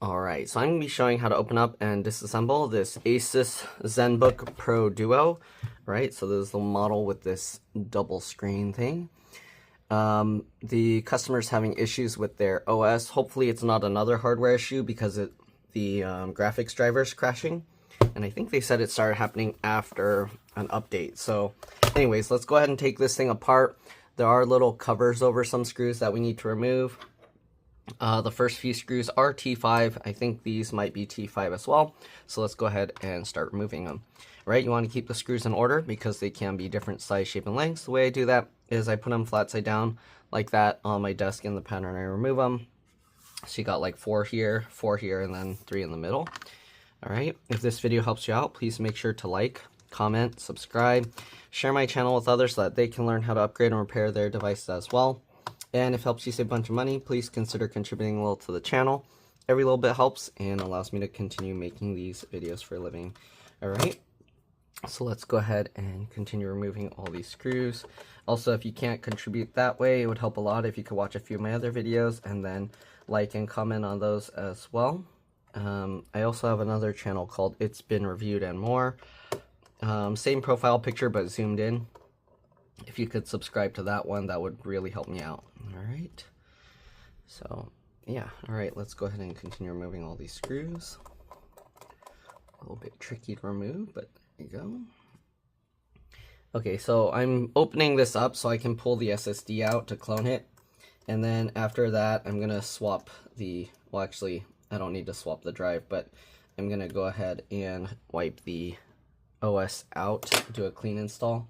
Alright, so I'm going to be showing how to open up and disassemble this ASUS ZenBook Pro Duo, right? So this is the model with this double screen thing. The customer's having issues with their OS. Hopefully it's not another hardware issue because the graphics driver's crashing. And I think they said it started happening after an update. So anyways, let's go ahead and take this thing apart. There are little covers over some screws that we need to remove. The first few screws are T5. I think these might be T5 as well. So let's go ahead and start removing them. Right, you want to keep the screws in order because they can be different size, shape, and lengths. The way I do that is I put them flat side down like that on my desk in the pattern. I remove them. So you got like 4 here, and then 3 in the middle. All right, if this video helps you out, please make sure to like, comment, subscribe, share my channel with others so that they can learn how to upgrade and repair their devices as well. And if it helps you save a bunch of money, please consider contributing a little to the channel. Every little bit helps and allows me to continue making these videos for a living. All right, so let's go ahead and continue removing all these screws. Also, if you can't contribute that way, it would help a lot if you could watch a few of my other videos and then like and comment on those as well. I also have another channel called It's Been Reviewed and More. Same profile picture, but zoomed in. If you could subscribe to that one, that would really help me out. All right. So, yeah. All right, let's go ahead and continue removing all these screws. A little bit tricky to remove, but there you go. Okay, so I'm opening this up so I can pull the SSD out to clone it. And then after that, I'm going to swap the, well, actually, I don't need to swap the drive, but I'm going to go ahead and wipe the OS out, do a clean install.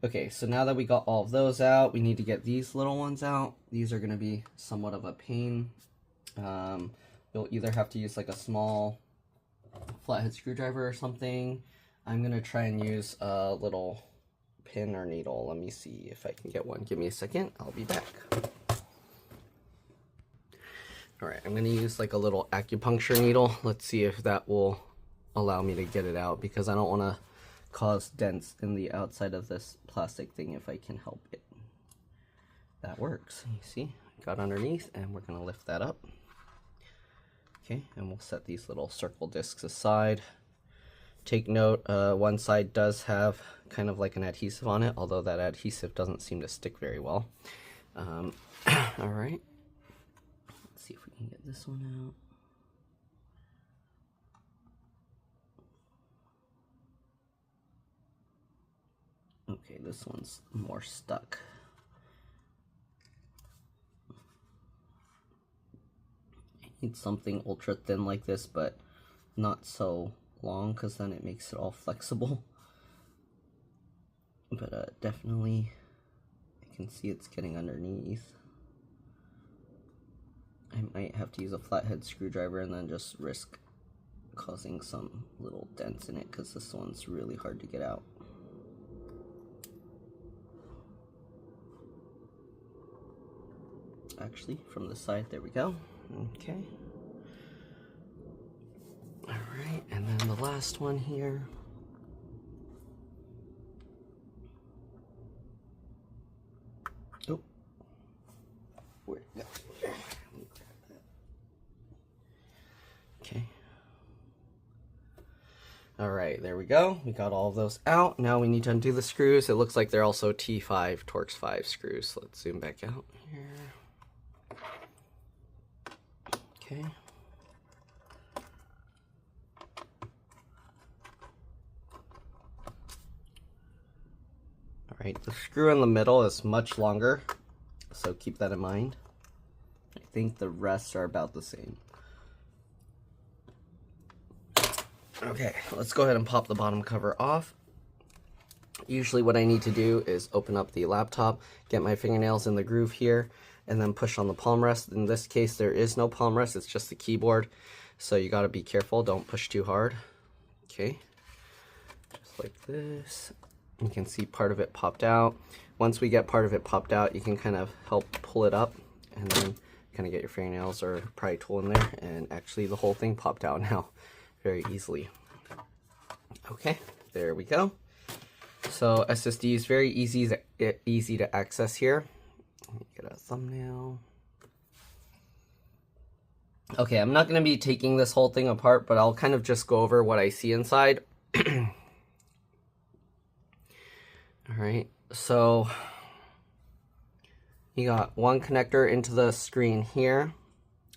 Okay, so now that we got all of those out, we need to get these little ones out. These are going to be somewhat of a pain. You'll either have to use like a small flathead screwdriver or something. I'm going to try and use a little pin or needle. Let me see if I can get one. Give me a second. I'll be back. Alright, I'm going to use like a little acupuncture needle. Let's see if that will allow me to get it out because I don't want to cause dents in the outside of this plastic thing if I can help it. That works. You see, got underneath and we're going to lift that up. Okay, and we'll set these little circle discs aside. Take note, one side does have kind of like an adhesive on it, although that adhesive doesn't seem to stick very well. All right, let's see if we can get this one out. Okay, this one's more stuck. I need something ultra thin like this, but not so long because then it makes it all flexible. But definitely, I can see it's getting underneath. I might have to use a flathead screwdriver and then just risk causing some little dents in it because this one's really hard to get out. Actually, from the side, there we go. Okay. All right, and then the last one here. Oh, where'd it go? Okay. All right, there we go. We got all of those out. Now we need to undo the screws. It looks like they're also T5 Torx 5 screws. So let's zoom back out here. Okay. All right, the screw in the middle is much longer, so keep that in mind. I think the rest are about the same. Okay, let's go ahead and pop the bottom cover off. Usually what I need to do is open up the laptop, get my fingernails in the groove here, and then push on the palm rest. In this case, there is no palm rest, it's just the keyboard. So you gotta be careful, don't push too hard. Okay, just like this. You can see part of it popped out. Once we get part of it popped out, you can kind of help pull it up and then kind of get your fingernails or pry tool in there, and actually the whole thing popped out now very easily. Okay, there we go. So SSD is very easy to access here. Let me get a thumbnail. Okay, I'm not going to be taking this whole thing apart, but I'll kind of just go over what I see inside. All right, so you got one connector into the screen here.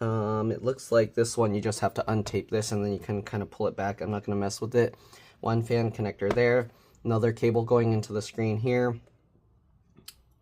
It looks like this one, you just have to untape this and then you can kind of pull it back. I'm not going to mess with it. One fan connector there. Another cable going into the screen here.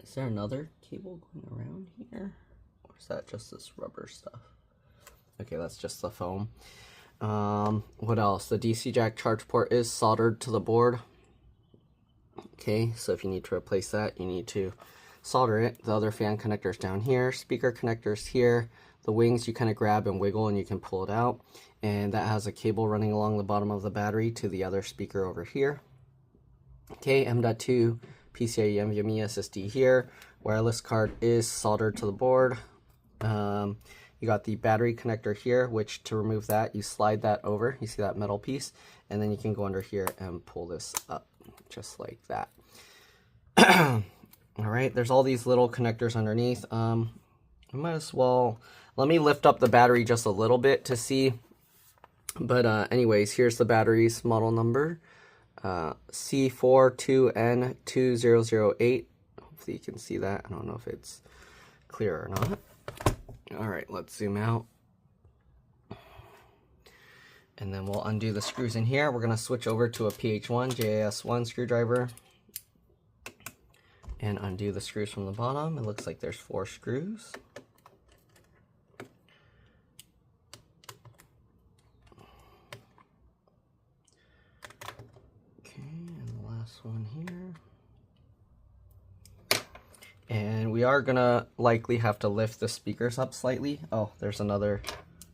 Is there another cable going around here? Or is that just this rubber stuff? Okay, that's just the foam. What else? The DC jack charge port is soldered to the board. Okay, so if you need to replace that, you need to solder it. The other fan connector's down here. Speaker connector's here. The wings you kind of grab and wiggle and you can pull it out. And that has a cable running along the bottom of the battery to the other speaker over here. Okay, M.2 PCIe NVMe SSD here. Wireless card is soldered to the board. You got the battery connector here, which to remove that, you slide that over. You see that metal piece? And then you can go under here and pull this up, just like that. All right, there's all these little connectors underneath. I might as well, let me lift up the battery just a little bit to see. But anyways, here's the battery's model number. C42N2008. Hopefully you can see that. I don't know if it's clear or not. All right, let's zoom out. And then we'll undo the screws in here. We're gonna switch over to a PH1 JAS1 screwdriver and undo the screws from the bottom. It looks like there's 4 screws. Okay, and the last one here. And we are gonna likely have to lift the speakers up slightly. Oh, there's another,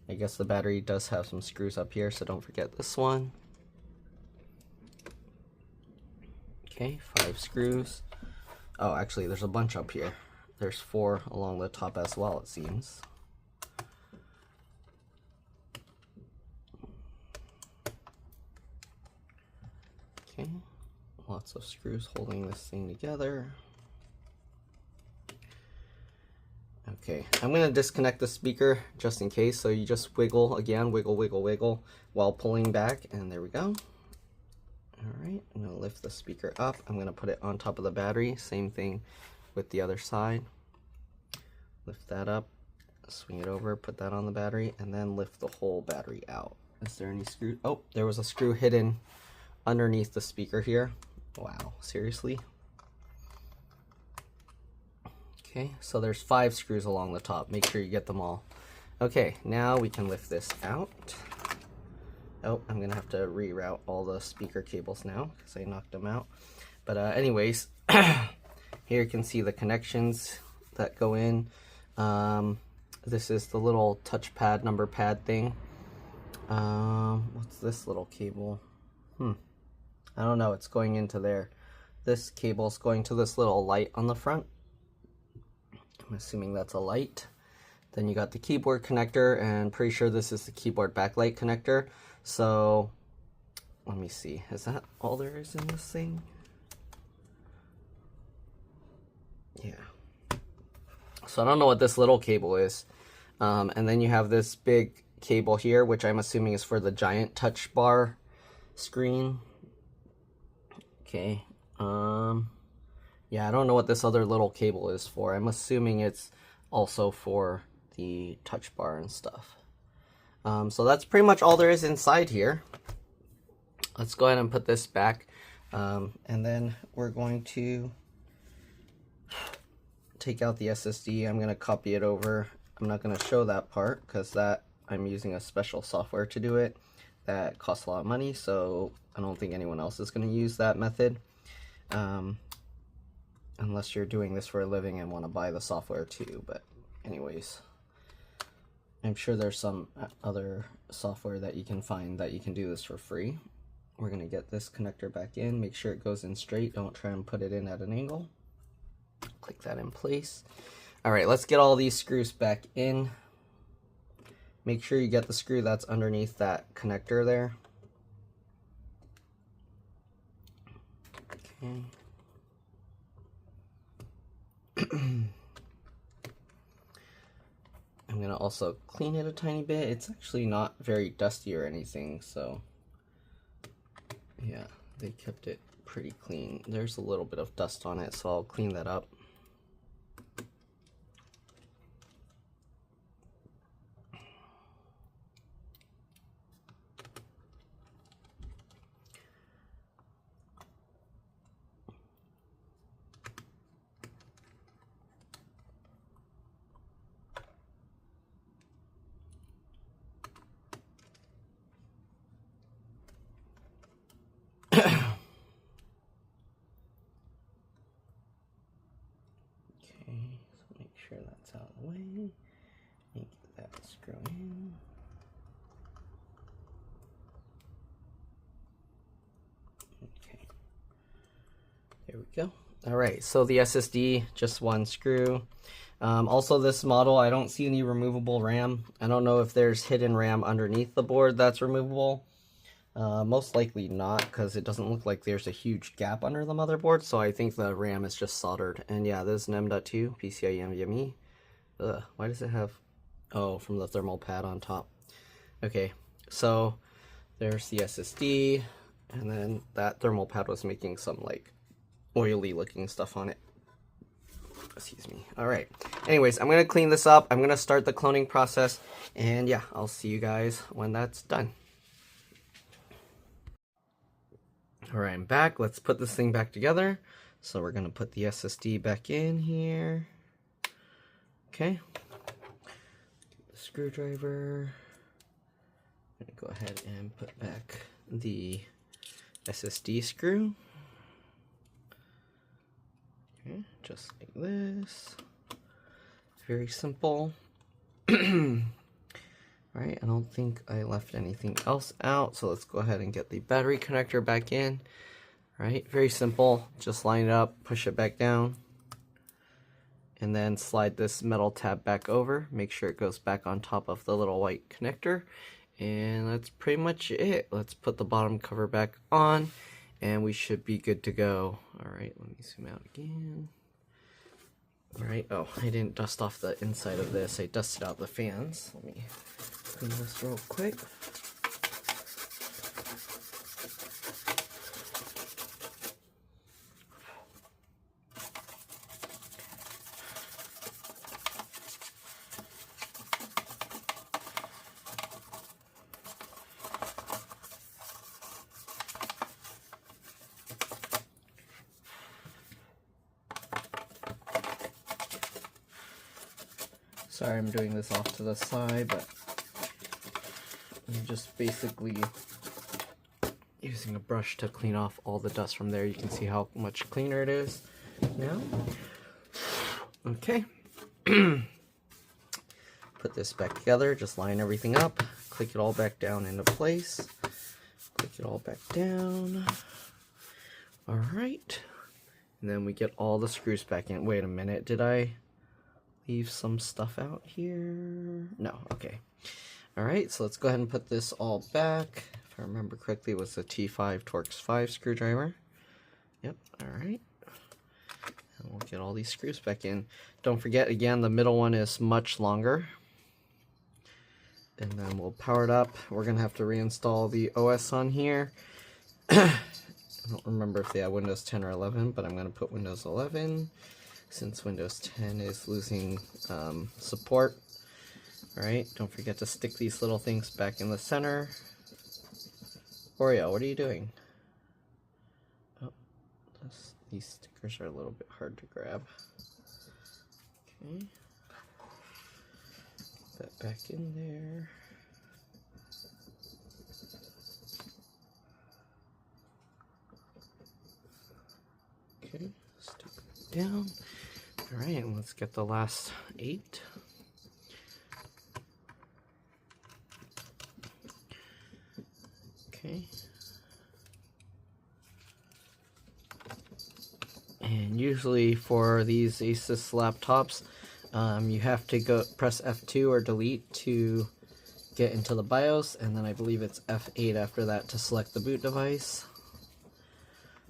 I guess the battery does have some screws up here, so don't forget this one. Okay, 5 screws. Oh, actually there's a bunch up here. There's 4 along the top as well, it seems. Okay, lots of screws holding this thing together. Okay, I'm going to disconnect the speaker just in case, so you just wiggle again, wiggle, wiggle, wiggle while pulling back, and there we go. Alright, I'm going to lift the speaker up. I'm going to put it on top of the battery, same thing with the other side. Lift that up, swing it over, put that on the battery, and then lift the whole battery out. Is there any screw? Oh, there was a screw hidden underneath the speaker here. Wow, seriously? Okay, so there's 5 screws along the top. Make sure you get them all. Okay, now we can lift this out. Oh, I'm gonna have to reroute all the speaker cables now because I knocked them out. But anyways, here you can see the connections that go in. This is the little touchpad number pad thing. What's this little cable? I don't know, it's going into there. This cable's going to this little light on the front. I'm assuming that's a light. Then you got the keyboard connector, and pretty sure this is the keyboard backlight connector. So let me see, is that all there is in this thing? Yeah. So I don't know what this little cable is. And then you have this big cable here, which I'm assuming is for the giant touch bar screen. Okay. Yeah, I don't know what this other little cable is for. I'm assuming it's also for the touch bar and stuff. So that's pretty much all there is inside here. Let's go ahead and put this back. And then we're going to take out the SSD. I'm going to copy it over. I'm not going to show that part because that I'm using a special software to do it that costs a lot of money. So I don't think anyone else is going to use that method. Unless you're doing this for a living and want to buy the software too. But anyways, I'm sure there's some other software that you can find that you can do this for free. We're going to get this connector back in. Make sure it goes in straight. Don't try and put it in at an angle. Click that in place. Alright, let's get all these screws back in. Make sure you get the screw that's underneath that connector there. Okay. I'm going gonna also clean it a tiny bit. It's actually not very dusty or anything, so yeah, they kept it pretty clean. There's a little bit of dust on it, so I'll clean that up. That's out of the way. Get that screw in. Okay. There we go. All right, so the SSD, just one screw. Also this model, I don't see any removable RAM. I don't know if there's hidden RAM underneath the board that's removable. Most likely not, because it doesn't look like there's a huge gap under the motherboard, so I think the RAM is just soldered. And yeah, this is an M.2 PCIe NVMe. Why does it have, oh, from the thermal pad on top. Okay, so there's the SSD, and then that thermal pad was making some like oily looking stuff on it. Excuse me. All right, anyways, I'm gonna clean this up. I'm gonna start the cloning process, and yeah, I'll see you guys when that's done. All right, I'm back. Let's put this thing back together. So we're gonna put the SSD back in here. Okay, the screwdriver. I'm gonna go ahead and put back the SSD screw. Okay, just like this. Very simple. Alright, I don't think I left anything else out, so let's go ahead and get the battery connector back in. Alright, very simple. Just line it up, push it back down, and then slide this metal tab back over. Make sure it goes back on top of the little white connector. And that's pretty much it. Let's put the bottom cover back on, and we should be good to go. Alright, let me zoom out again. Alright, oh, I didn't dust off the inside of this. I dusted out the fans. Let me clean this real quick. Sorry, I'm doing this off to the side, but I'm just basically using a brush to clean off all the dust from there. You can see how much cleaner it is now. Okay. Put this back together, just line everything up, click it all back down into place, click it all back down. Alright. And then we get all the screws back in. Wait a minute, did I leave some stuff out here? No, okay. Alright, so let's go ahead and put this all back. If I remember correctly, it was a T5 Torx 5 screwdriver. Yep, alright. And we'll get all these screws back in. Don't forget, again, the middle one is much longer. And then we'll power it up. We're going to have to reinstall the OS on here. I don't remember if they have Windows 10 or 11, but I'm going to put Windows 11. Since Windows 10 is losing support. Alright, don't forget to stick these little things back in the center. Oreo, what are you doing? Oh, these stickers are a little bit hard to grab. Okay. Put that back in there. Okay, stick it down. Alright, let's get the last 8. Okay. And usually for these ASUS laptops, you have to go press F2 or delete to get into the BIOS, and then I believe it's F8 after that to select the boot device.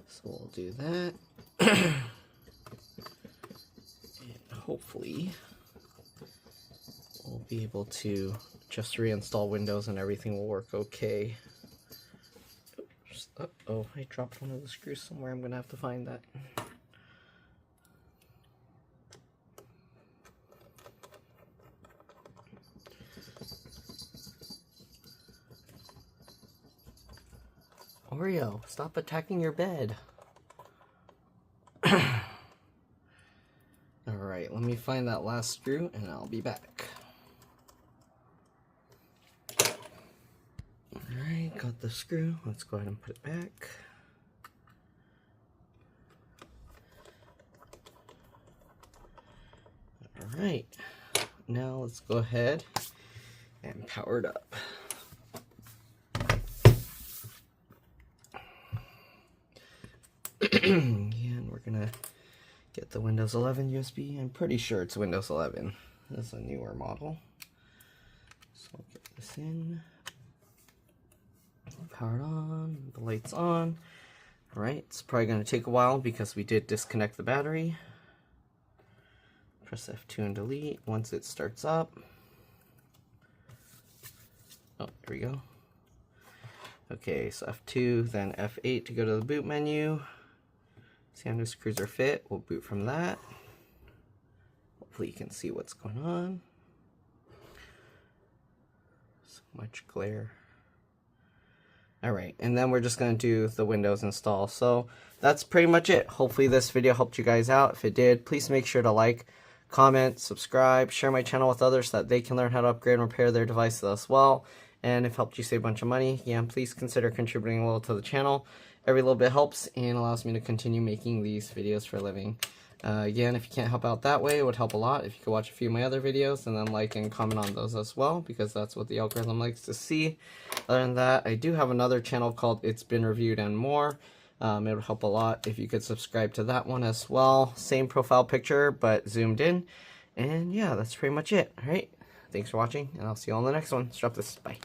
So we'll do that. Hopefully we'll we'll be able to just reinstall Windows and everything will work okay. Oops. Uh-oh, I dropped one of the screws somewhere. I'm gonna have to find that. Oreo, stop attacking your bed. Alright, let me find that last screw and I'll be back. Alright, got the screw. Let's go ahead and put it back. Alright, now let's go ahead and power it up. And we're gonna get the Windows 11 USB. I'm pretty sure it's Windows 11. This is a newer model. So I'll get this in. Power it on. The light's on. Alright, it's probably gonna take a while because we did disconnect the battery. Press F2 and delete once it starts up. Oh, there we go. Okay, so F2, then F8 to go to the boot menu. See how new screws are fit. We'll boot from that. Hopefully you can see what's going on. So much glare. Alright, and then we're just going to do the Windows install. So that's pretty much it. Hopefully this video helped you guys out. If it did, please make sure to like, comment, subscribe, share my channel with others so that they can learn how to upgrade and repair their devices as well. And if it helped you save a bunch of money, yeah, please consider contributing a little to the channel. Every little bit helps and allows me to continue making these videos for a living. Again, if you can't help out that way, it would help a lot if you could watch a few of my other videos and then like and comment on those as well, because that's what the algorithm likes to see. Other than that, I do have another channel called It's Been Reviewed and More. It would help a lot if you could subscribe to that one as well. Same profile picture, but zoomed in. And yeah, that's pretty much it. Alright, thanks for watching, and I'll see you all in the next one. Let's drop this. Bye.